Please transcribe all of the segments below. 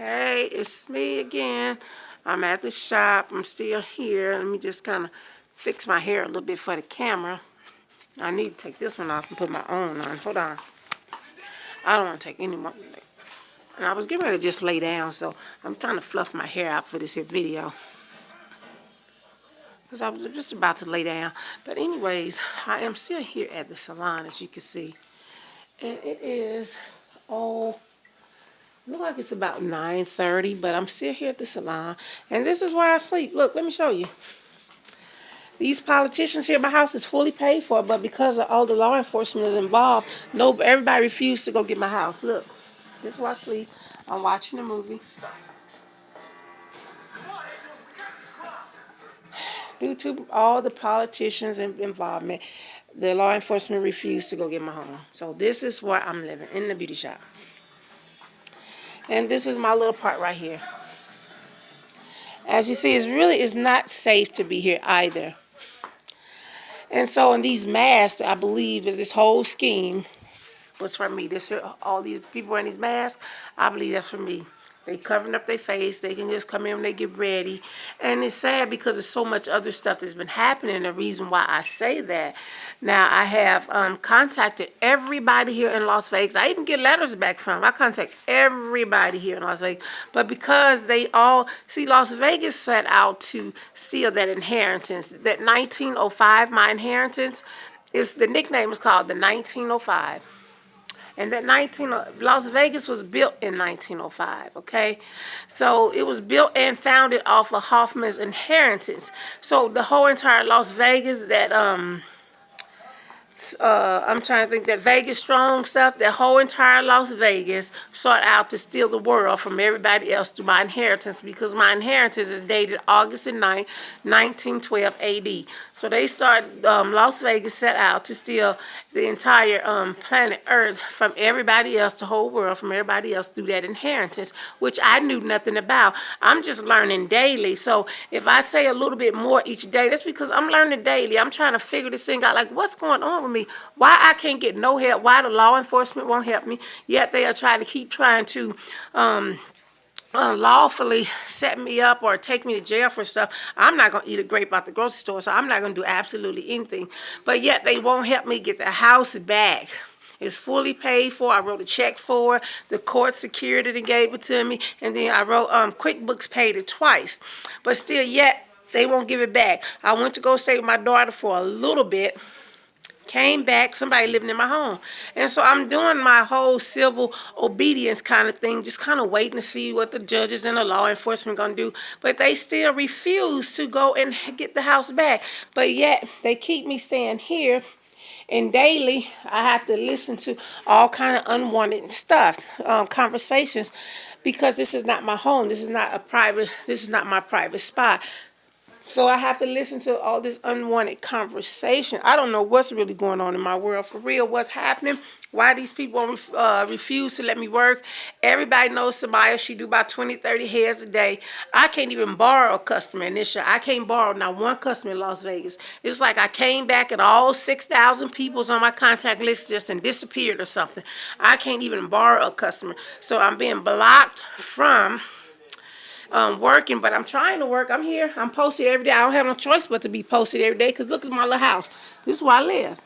Hey, it's me again. I'm at the shop. I'm still here. Let me just kind of fix my hair a little bit for the camera. I need to take this one off and put my own on. Hold on. I don't want to take any more. And I was getting ready to just lay down, so I'm trying to fluff my hair out for this here video. Because I was just about to lay down. But anyways, I am still here at the salon, as you can see. And it is, look like it's about 9:30, but I'm still here at the salon. And this is where I sleep. Look, let me show you. These politicians here, my house is fully paid for, but because of all the law enforcement is involved, everybody refused to go get my house. Look, this is where I sleep. I'm watching a movie. Due to all the politicians' involvement, the law enforcement refused to go get my home. So this is where I'm living, in the beauty shop. And this is my little part right here. As you see, it's not safe to be here either. And so in these masks, I believe, is this whole scheme was for me. This here, all these people wearing these masks, I believe that's for me. They covering up their face. They can just come in when they get ready. And it's sad because there's so much other stuff that's been happening. The reason why I say that. Now, I have contacted everybody here in Las Vegas. I even get letters back from. I contact everybody here in Las Vegas. But because they all, see, Las Vegas set out to steal that inheritance. That 1905, my inheritance, the nickname is called the 1905. And that Las Vegas was built in 1905, okay? So it was built and founded off of Hoffman's inheritance. So the whole entire Las Vegas, that I'm trying to think, that Vegas strong stuff, that whole entire Las Vegas sought out to steal the world from everybody else through my inheritance, because my inheritance is dated August 9, 1912 AD. So they started, Las Vegas set out to steal the entire planet Earth from everybody else, the whole world from everybody else through that inheritance, which I knew nothing about. I'm just learning daily. So if I say a little bit more each day, that's because I'm learning daily. I'm trying to figure this thing out, like what's going on with me? Why I can't get no help? Why the law enforcement won't help me? Yet they are trying to lawfully set me up or take me to jail for stuff. I'm not going to eat a grape out the grocery store, so I'm not going to do absolutely anything. But yet they won't help me get the house back. It's fully paid for. I wrote a check for it. The court secured it and gave it to me. And then I wrote QuickBooks paid it twice. But still yet they won't give it back. I went to go stay with my daughter for a little bit. Came back, somebody living in my home. And so I'm doing my whole civil obedience kind of thing, just kind of waiting to see what the judges and the law enforcement going to do. But they still refuse to go and get the house back. But yet they keep me staying here. And daily, I have to listen to all kind of unwanted stuff, conversations, because this is not my home. This is not my private spot. So I have to listen to all this unwanted conversation. I don't know what's really going on in my world. For real, what's happening? Why these people refuse to let me work? Everybody knows Samaya. She do about 20, 30 heads a day. I can't even borrow a customer in this show. I can't borrow not one customer in Las Vegas. It's like I came back and all 6,000 people's on my contact list just disappeared or something. I can't even borrow a customer. So I'm being blocked from working, but I'm trying to work. I'm here. I'm posted every day. I don't have no choice but to be posted every day, because look at my little house. This is where I live.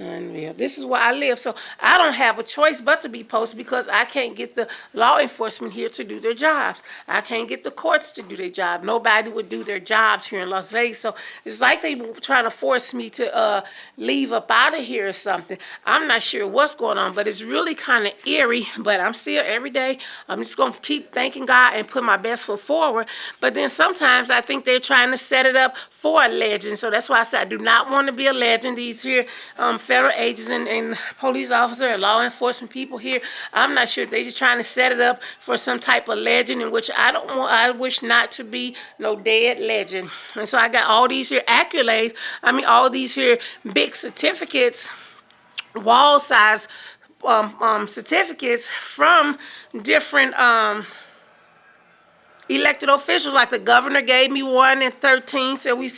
And yeah, this is where I live. So I don't have a choice but to be posted, because I can't get the law enforcement here to do their jobs. I can't get the courts to do their job. Nobody would do their jobs here in Las Vegas. So it's like they were trying to force me to leave up out of here or something. I'm not sure what's going on, but it's really kind of eerie. But I'm still every day, I'm just going to keep thanking God and put my best foot forward. But then sometimes I think they're trying to set it up for a legend. So that's why I said I do not want to be a legend. These here federal agents and police officer and law enforcement people here, I'm not sure if they're just trying to set it up for some type of legend, in which I wish not to be no dead legend. And so I got all these here accolades, all these here big certificates, wall size certificates from different elected officials, like the governor gave me one in 13, said we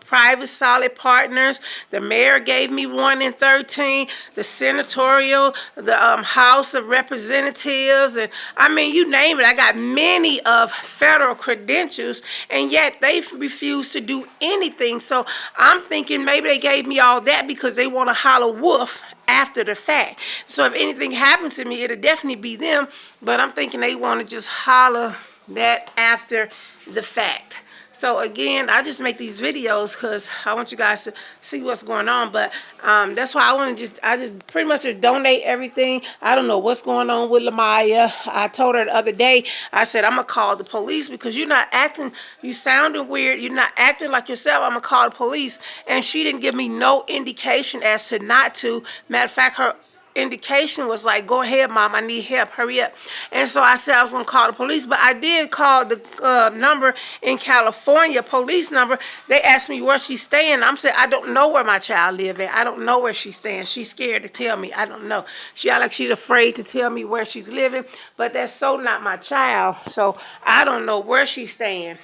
private solid partners. The mayor gave me one in 13. The senatorial, the House of Representatives, and I mean, you name it. I got many of federal credentials, and yet they refuse to do anything. So I'm thinking maybe they gave me all that because they want to holler wolf after the fact. So if anything happened to me, it'll definitely be them, but I'm thinking they want to just holler that after the fact. So again, I just make these videos because I want you guys to see what's going on. But that's why I just pretty much just donate everything. I don't know what's going on with Lamaya. I told her the other day, I said, I'm going to call the police because you're not acting, you sounding weird. You're not acting like yourself. I'm going to call the police. And she didn't give me no indication as to not to. Matter of fact, her indication was like, go ahead, Mom, I need help, hurry up. And so I said I was going to call the police, but I did call the number in California, police number. They asked me where she's staying. I'm saying, I don't know where my child lives at. I don't know where she's staying. She's scared to tell me. I don't know. She act like she's afraid to tell me where she's living, but that's so not my child. So I don't know where she's staying.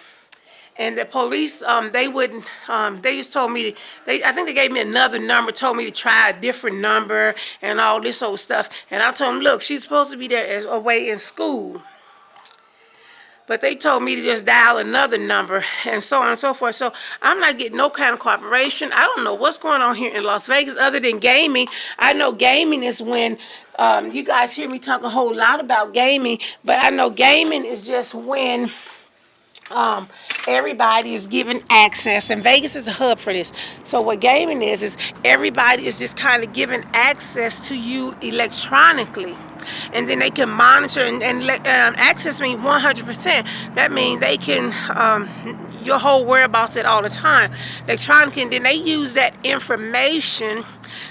And the police, they wouldn't, they just told me, I think they gave me another number, told me to try a different number and all this old stuff. And I told them, look, she's supposed to be there as away in school. But they told me to just dial another number and so on and so forth. So I'm not getting no kind of cooperation. I don't know what's going on here in Las Vegas other than gaming. I know gaming is when, you guys hear me talk a whole lot about gaming, but I know gaming is just when everybody is given access, and Vegas is a hub for this. So what gaming is everybody is just kind of given access to you electronically, and then they can monitor and access me 100%. That means they can your whole whereabouts at all the time electronically, and then they use that information.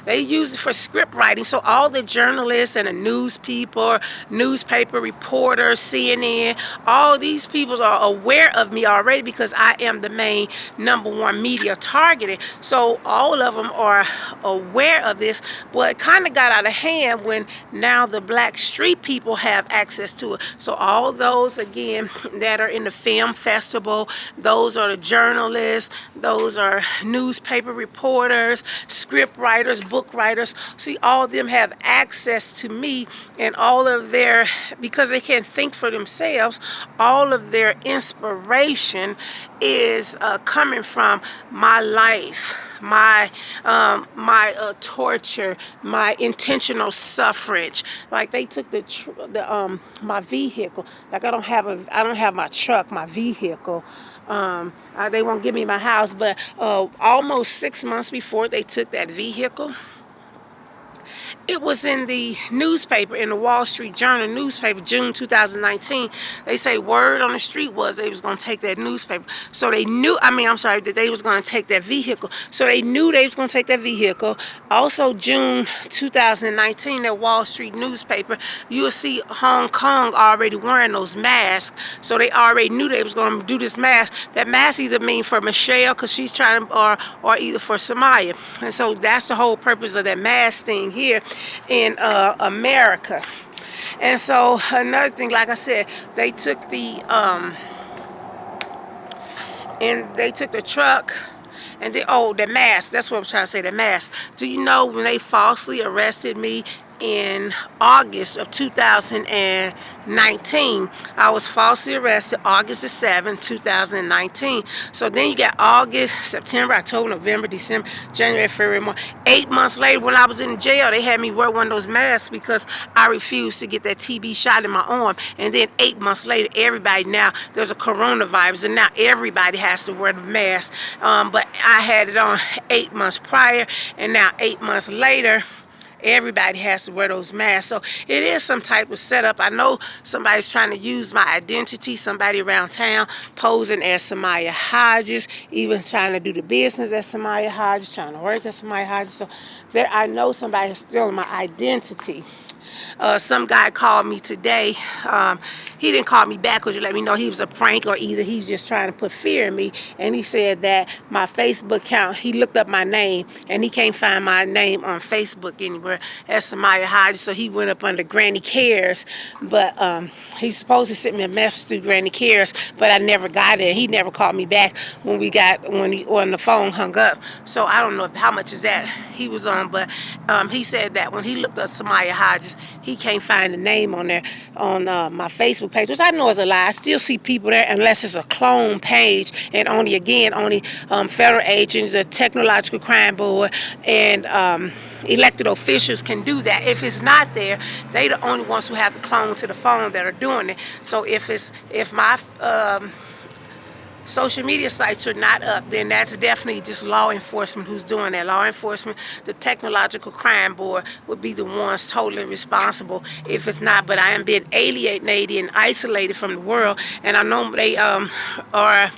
They use it for script writing. So all the journalists and the newspaper reporters, CNN, all these people are aware of me already because I am the main #1 media targeted. So all of them are aware of this. But it kind of got out of hand when now the black street people have access to it. So all those, again, that are in the film festival, those are the journalists, those are newspaper reporters, script writers, book writers. See, all of them have access to me, and all of their, because they can't think for themselves, all of their inspiration is coming from my life, my torture, my intentional suffrage. Like they took my vehicle. Like I don't have my truck, my vehicle. They won't give me my house, but almost 6 months before they took that vehicle, it was in the newspaper, in the Wall Street Journal newspaper, June 2019. They say word on the street was they was going to take that newspaper. So they knew, that they was going to take that vehicle. So they knew they was going to take that vehicle. Also, June 2019, that Wall Street newspaper, you will see Hong Kong already wearing those masks. So they already knew they was going to do this mask. That mask either mean for Michelle, because she's trying to, or either for Samaya. And so that's the whole purpose of that mask thing here in America. And so another thing, like I said, they took the truck, and the mask. That's what I'm trying to say, the mask. Do you know when they falsely arrested me in August of 2019, I was falsely arrested August the 7th, 2019. So then you got August, September, October, November, December, January, February, March. 8 months later, when I was in jail, they had me wear one of those masks because I refused to get that TB shot in my arm. And then 8 months later, everybody now, there's a coronavirus, and now everybody has to wear the mask. But I had it on 8 months prior, and now 8 months later, everybody has to wear those masks. So it is some type of setup. I know somebody's trying to use my identity, somebody around town posing as Samaya Hodges, even trying to do the business as Samaya Hodges, trying to work as Samaya Hodges. So there, I know somebody is stealing my identity. Some guy called me today. He didn't call me back because you let me know he was a prank, or either he's just trying to put fear in me. And he said that my Facebook account, he looked up my name and he can't find my name on Facebook anywhere as Samaya Hodges. So he went up under Granny Cares, but he's supposed to send me a message through Granny Cares, but I never got it. He never called me back when the phone hung up. So I don't know how much is that he was on, but he said that when he looked up Samaya Hodges, he can't find the name on there on my Facebook page, which I know is a lie. I still see people there unless it's a clone page, and only federal agents, the Technological Crime Board, and elected officials can do that. If it's not there, they the only ones who have the clone to the phone that are doing it. So if my social media sites are not up, then that's definitely just law enforcement who's doing that. Law enforcement, the Technological Crime Board would be the ones totally responsible if it's not. But I am being alienated and isolated from the world, and I know they are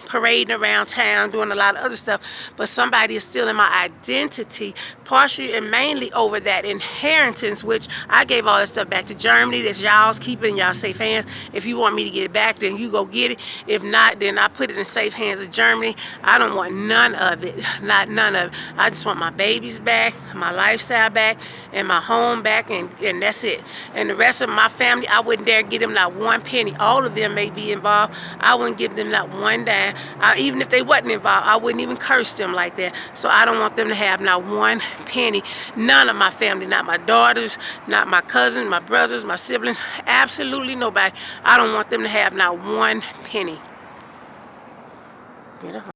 parading around town doing a lot of other stuff, but somebody is stealing my identity, partially and mainly over that inheritance, which I gave all that stuff back to Germany. That's y'all's. Keep it in y'all safe hands. If you want me to get it back, then you go get it. If not, then I put it in safe hands of Germany. I don't want none of it. Not none of it. I just want my babies back, my lifestyle back, and my home back, and that's it. And the rest of my family, I wouldn't dare give them not one penny. All of them may be involved. I wouldn't give them not one dime. Even if they wasn't involved, I wouldn't even curse them like that. So I don't want them to have not one penny. None of my family, not my daughters, not my cousins, my brothers, my siblings, absolutely nobody. I don't want them to have not one penny.